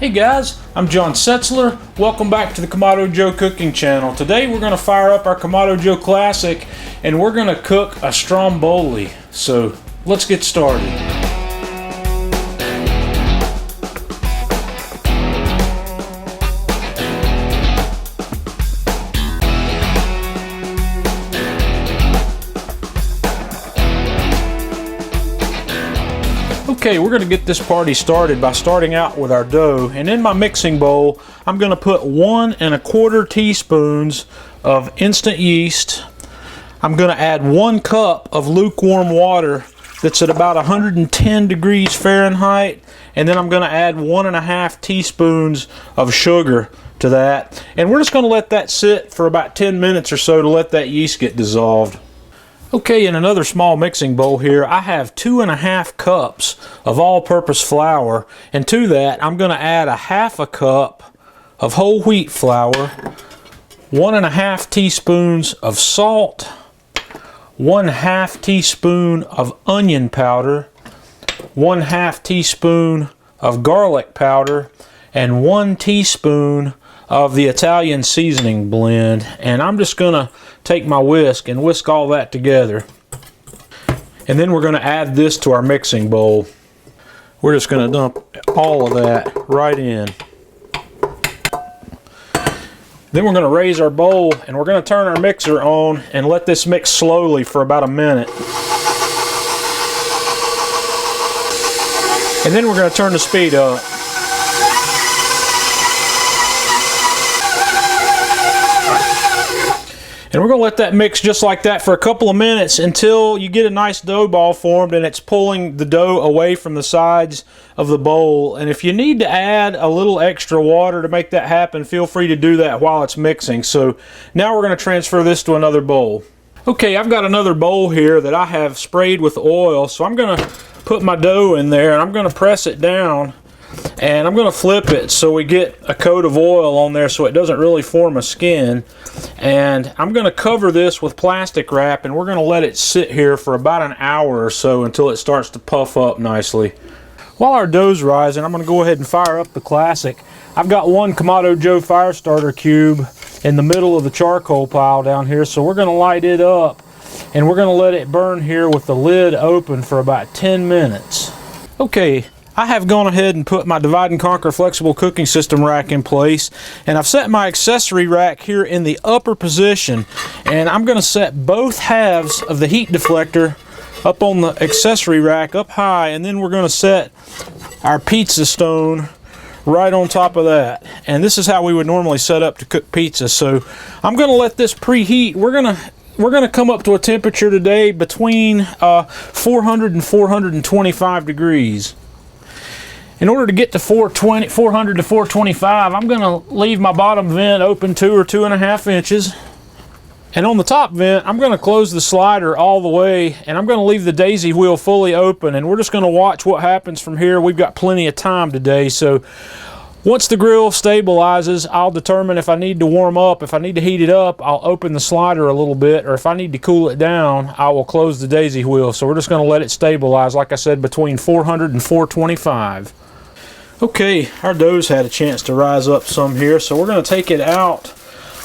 Hey guys, I'm John Setzler. Welcome back to the Kamado Joe cooking channel. Today we're going to fire up our Kamado Joe Classic and we're going to cook a Stromboli. So let's get started. Okay, we're going to get this party started by starting out with our dough. And in my mixing bowl, I'm going to put 1 1/4 teaspoons of instant yeast. I'm going to add 1 cup of lukewarm water that's at about 110 degrees Fahrenheit. And then I'm going to add 1 1/2 teaspoons of sugar to that. And we're just going to let that sit for about 10 minutes or so to let that yeast get dissolved. Okay, in another small mixing bowl here, I have 2 1/2 cups of all-purpose flour, and to that I'm going to add 1/2 cup of whole wheat flour, 1 1/2 teaspoons of salt, 1/2 teaspoon of onion powder, 1/2 teaspoon of garlic powder, and 1 teaspoon of the Italian seasoning blend. And I'm just going to take my whisk and whisk all that together. And then we're going to add this to our mixing bowl. We're just going to dump all of that right in. Then we're going to raise our bowl and we're going to turn our mixer on and let this mix slowly for about a minute. And then we're going to turn the speed up. And we're going to let that mix just like that for a couple of minutes until you get a nice dough ball formed and it's pulling the dough away from the sides of the bowl. And if you need to add a little extra water to make that happen, feel free to do that while it's mixing. So now we're going to transfer this to another bowl. Okay, I've got another bowl here that I have sprayed with oil. So I'm going to put my dough in there and I'm going to press it down. And I'm going to flip it so we get a coat of oil on there so it doesn't really form a skin. And I'm going to cover this with plastic wrap and we're going to let it sit here for about an hour or so until it starts to puff up nicely. While our dough's rising, I'm going to go ahead and fire up the Classic. I've got 1 Kamado Joe fire starter cube in the middle of the charcoal pile down here, so we're going to light it up and we're going to let it burn here with the lid open for about 10 minutes. Okay. I have gone ahead and put my Divide and Conquer flexible cooking system rack in place, and I've set my accessory rack here in the upper position, and I'm going to set both halves of the heat deflector up on the accessory rack up high, and then we're going to set our pizza stone right on top of that. And this is how we would normally set up to cook pizza. So I'm going to let this preheat. We're going to come up to a temperature today between 400 and 425 degrees. In order to get to 400 to 425, I'm going to leave my bottom vent open 2 or 2.5 inches. And on the top vent, I'm going to close the slider all the way, and I'm going to leave the daisy wheel fully open, and we're just going to watch what happens from here. We've got plenty of time today, so once the grill stabilizes, I'll determine if I need to warm up. If I need to heat it up, I'll open the slider a little bit, or if I need to cool it down, I will close the daisy wheel. So we're just going to let it stabilize, like I said, between 400 and 425. Okay, our dough's had a chance to rise up some here, so we're going to take it out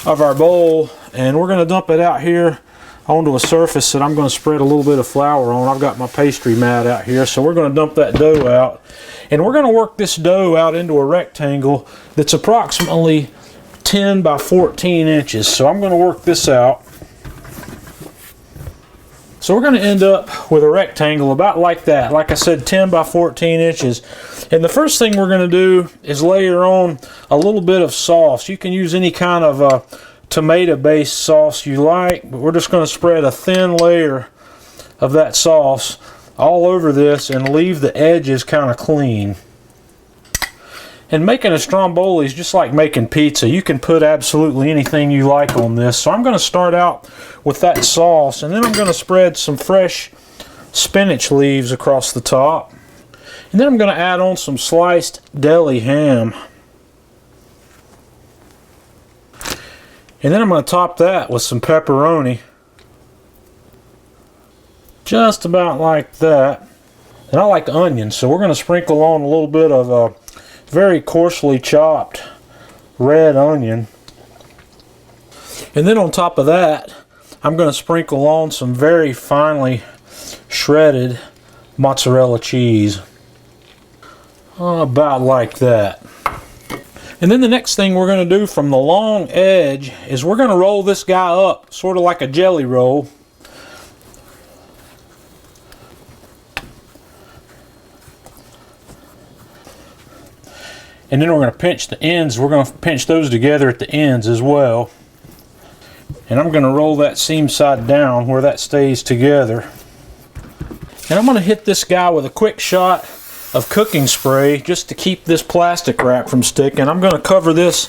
of our bowl and we're going to dump it out here onto a surface that I'm going to spread a little bit of flour on. I've got my pastry mat out here, so we're going to dump that dough out. And we're going to work this dough out into a rectangle that's approximately 10 by 14 inches. So I'm going to work this out. So we're going to end up with a rectangle about like that. Like I said, 10 by 14 inches. And the first thing we're going to do is layer on a little bit of sauce. You can use any kind of tomato-based sauce you like, but we're just going to spread a thin layer of that sauce all over this and leave the edges kind of clean. And making a Stromboli is just like making pizza. You can put absolutely anything you like on this. So I'm going to start out with that sauce, and then I'm going to spread some fresh spinach leaves across the top. And then I'm going to add on some sliced deli ham. And then I'm going to top that with some pepperoni. Just about like that. And I like onions, so we're going to sprinkle on a little bit of very coarsely chopped red onion. And then on top of that, I'm going to sprinkle on some very finely shredded mozzarella cheese. About like that. And then the next thing we're going to do from the long edge is we're going to roll this guy up, sort of like a jelly roll. And then we're going to pinch the ends. We're going to pinch those together at the ends as well. And I'm going to roll that seam side down where that stays together. And I'm going to hit this guy with a quick shot of cooking spray just to keep this plastic wrap from sticking. I'm going to cover this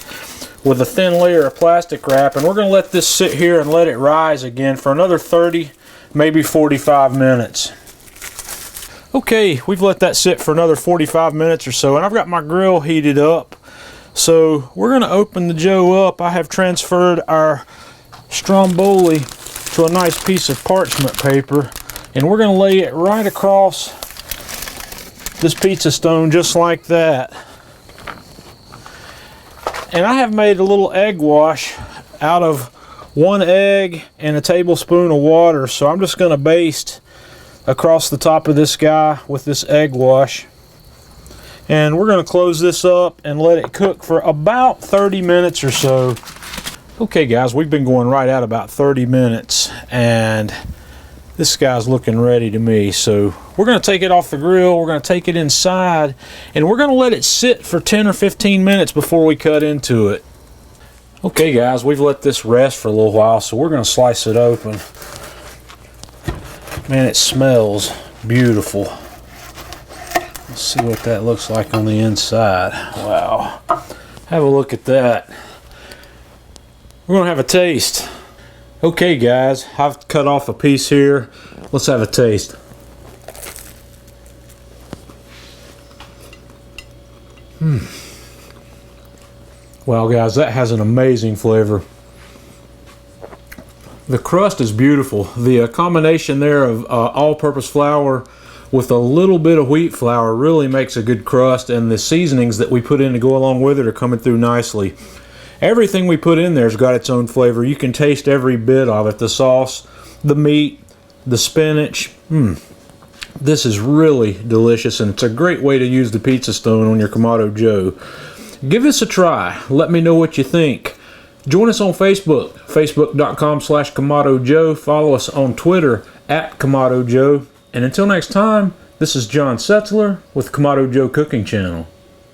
with a thin layer of plastic wrap, and we're going to let this sit here and let it rise again for another 30, maybe 45 minutes. Okay, we've let that sit for another 45 minutes or so, and I've got my grill heated up. So we're going to open the Joe up. I have transferred our Stromboli to a nice piece of parchment paper, and we're going to lay it right across this pizza stone just like that. And I have made a little egg wash out of 1 egg and a tablespoon of water, so I'm just going to baste across the top of this guy with this egg wash. And we're going to close this up and let it cook for about 30 minutes or so. Okay guys, we've been going right at about 30 minutes, and this guy's looking ready to me. So we're going to take it off the grill, we're going to take it inside, and we're going to let it sit for 10 or 15 minutes before we cut into it. Okay guys, we've let this rest for a little while, so we're going to slice it open. Man, it smells beautiful. Let's see what that looks like on the inside. Wow. Have a look at that. We're going to have a taste. Okay guys, I've cut off a piece here. Let's have a taste. Wow guys, that has an amazing flavor. The crust is beautiful. The combination there of all-purpose flour with a little bit of wheat flour really makes a good crust, and the seasonings that we put in to go along with it are coming through nicely. Everything we put in there's got its own flavor. You can taste every bit of it. The sauce, the meat, the spinach. This is really delicious, and it's a great way to use the pizza stone on your Kamado Joe. Give this a try. Let me know what you think. Join us on Facebook, facebook.com/Kamado Joe. Follow us on Twitter @Kamado Joe. And until next time, this is John Setzler with Kamado Joe Cooking Channel.